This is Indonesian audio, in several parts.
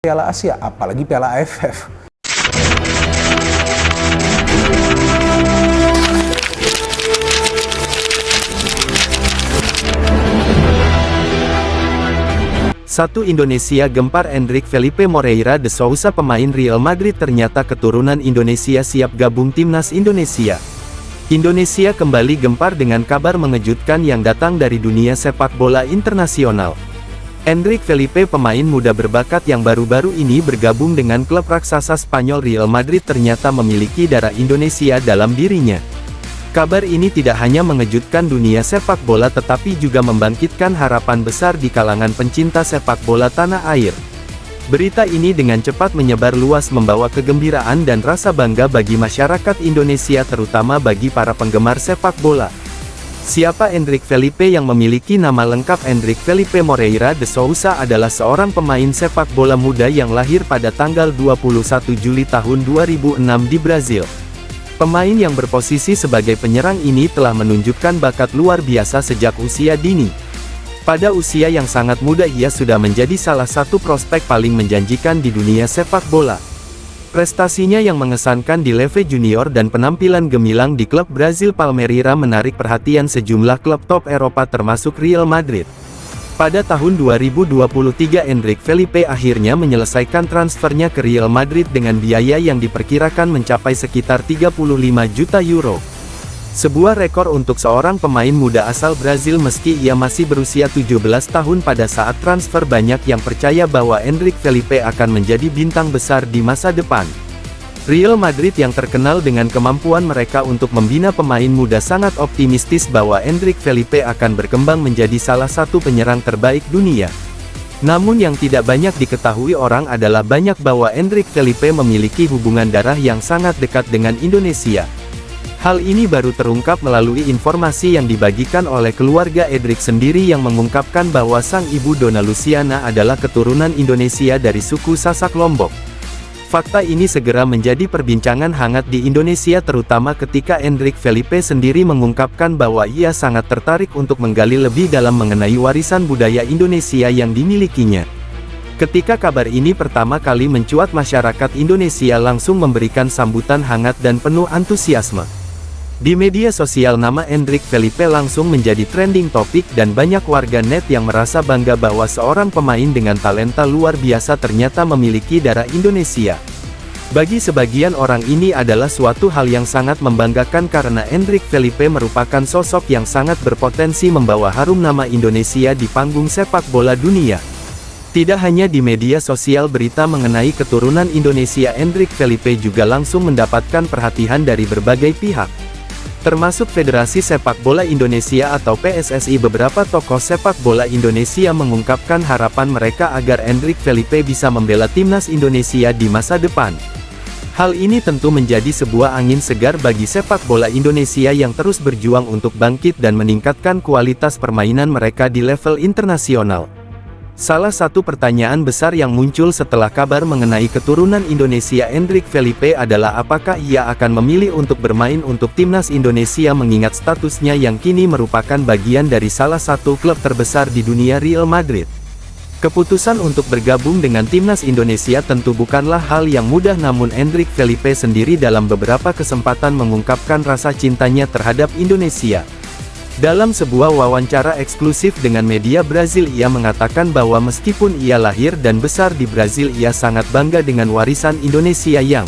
Piala Asia, apalagi Piala AFF. Satu Indonesia gempar. Endrick Felipe Moreira de Sousa, pemain Real Madrid ternyata keturunan Indonesia, siap gabung timnas Indonesia. Indonesia kembali gempar dengan kabar mengejutkan yang datang dari dunia sepak bola internasional. Endrick Felipe, pemain muda berbakat yang baru-baru ini bergabung dengan klub raksasa Spanyol Real Madrid, ternyata memiliki darah Indonesia dalam dirinya. Kabar ini tidak hanya mengejutkan dunia sepak bola tetapi juga membangkitkan harapan besar di kalangan pencinta sepak bola tanah air. Berita ini dengan cepat menyebar luas, membawa kegembiraan dan rasa bangga bagi masyarakat Indonesia, terutama bagi para penggemar sepak bola. Siapa Endrick Felipe yang memiliki nama lengkap? Endrick Felipe Moreira de Sousa adalah seorang pemain sepak bola muda yang lahir pada tanggal 21 Juli tahun 2006 di Brazil. Pemain yang berposisi sebagai penyerang ini telah menunjukkan bakat luar biasa sejak usia dini. Pada usia yang sangat muda ia sudah menjadi salah satu prospek paling menjanjikan di dunia sepak bola. Prestasinya yang mengesankan di level junior dan penampilan gemilang di klub Brazil Palmeiras menarik perhatian sejumlah klub top Eropa termasuk Real Madrid. Pada tahun 2023 Endrick Felipe akhirnya menyelesaikan transfernya ke Real Madrid dengan biaya yang diperkirakan mencapai sekitar 35 juta euro. Sebuah rekor untuk seorang pemain muda asal Brazil meski ia masih berusia 17 tahun. Pada saat transfer banyak yang percaya bahwa Endrick Felipe akan menjadi bintang besar di masa depan. Real Madrid yang terkenal dengan kemampuan mereka untuk membina pemain muda sangat optimistis bahwa Endrick Felipe akan berkembang menjadi salah satu penyerang terbaik dunia. Namun yang tidak banyak diketahui orang adalah bahwa Endrick Felipe memiliki hubungan darah yang sangat dekat dengan Indonesia. Hal ini baru terungkap melalui informasi yang dibagikan oleh keluarga Endrick sendiri yang mengungkapkan bahwa sang ibu Donna Luciana adalah keturunan Indonesia dari suku Sasak Lombok. Fakta ini segera menjadi perbincangan hangat di Indonesia, terutama ketika Endrick Felipe sendiri mengungkapkan bahwa ia sangat tertarik untuk menggali lebih dalam mengenai warisan budaya Indonesia yang dimilikinya. Ketika kabar ini pertama kali mencuat, masyarakat Indonesia langsung memberikan sambutan hangat dan penuh antusiasme. Di media sosial nama Endrick Felipe langsung menjadi trending topik dan banyak warga net yang merasa bangga bahwa seorang pemain dengan talenta luar biasa ternyata memiliki darah Indonesia. Bagi sebagian orang ini adalah suatu hal yang sangat membanggakan karena Endrick Felipe merupakan sosok yang sangat berpotensi membawa harum nama Indonesia di panggung sepak bola dunia. Tidak hanya di media sosial, berita mengenai keturunan Indonesia Endrick Felipe juga langsung mendapatkan perhatian dari berbagai pihak, termasuk Federasi Sepak Bola Indonesia atau PSSI. Beberapa tokoh sepak bola Indonesia mengungkapkan harapan mereka agar Endrick Felipe bisa membela timnas Indonesia di masa depan. Hal ini tentu menjadi sebuah angin segar bagi sepak bola Indonesia yang terus berjuang untuk bangkit dan meningkatkan kualitas permainan mereka di level internasional. Salah satu pertanyaan besar yang muncul setelah kabar mengenai keturunan Indonesia Endrick Felipe adalah apakah ia akan memilih untuk bermain untuk timnas Indonesia mengingat statusnya yang kini merupakan bagian dari salah satu klub terbesar di dunia, Real Madrid. Keputusan untuk bergabung dengan timnas Indonesia tentu bukanlah hal yang mudah, namun Endrick Felipe sendiri dalam beberapa kesempatan mengungkapkan rasa cintanya terhadap Indonesia. Dalam sebuah wawancara eksklusif dengan media Brazil, ia mengatakan bahwa meskipun ia lahir dan besar di Brazil, ia sangat bangga dengan warisan Indonesia yang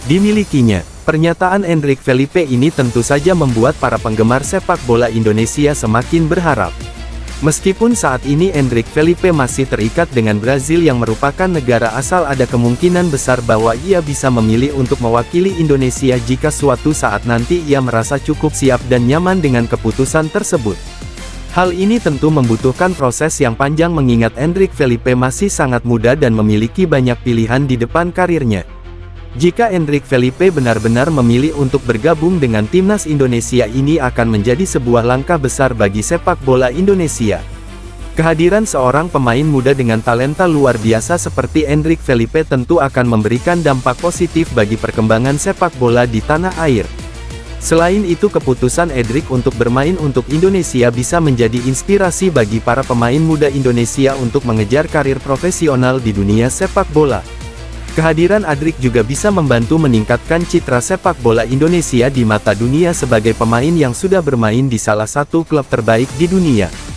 dimilikinya. Pernyataan Endrick Felipe ini tentu saja membuat para penggemar sepak bola Indonesia semakin berharap. Meskipun saat ini Endrick Felipe masih terikat dengan Brazil yang merupakan negara asal, ada kemungkinan besar bahwa ia bisa memilih untuk mewakili Indonesia jika suatu saat nanti ia merasa cukup siap dan nyaman dengan keputusan tersebut. Hal ini tentu membutuhkan proses yang panjang mengingat Endrick Felipe masih sangat muda dan memiliki banyak pilihan di depan karirnya. Jika Endrick Felipe benar-benar memilih untuk bergabung dengan timnas Indonesia, ini akan menjadi sebuah langkah besar bagi sepak bola Indonesia. Kehadiran seorang pemain muda dengan talenta luar biasa seperti Endrick Felipe tentu akan memberikan dampak positif bagi perkembangan sepak bola di tanah air. Selain itu, keputusan Endrick untuk bermain untuk Indonesia bisa menjadi inspirasi bagi para pemain muda Indonesia untuk mengejar karir profesional di dunia sepak bola. Kehadiran Endrick juga bisa membantu meningkatkan citra sepak bola Indonesia di mata dunia sebagai pemain yang sudah bermain di salah satu klub terbaik di dunia.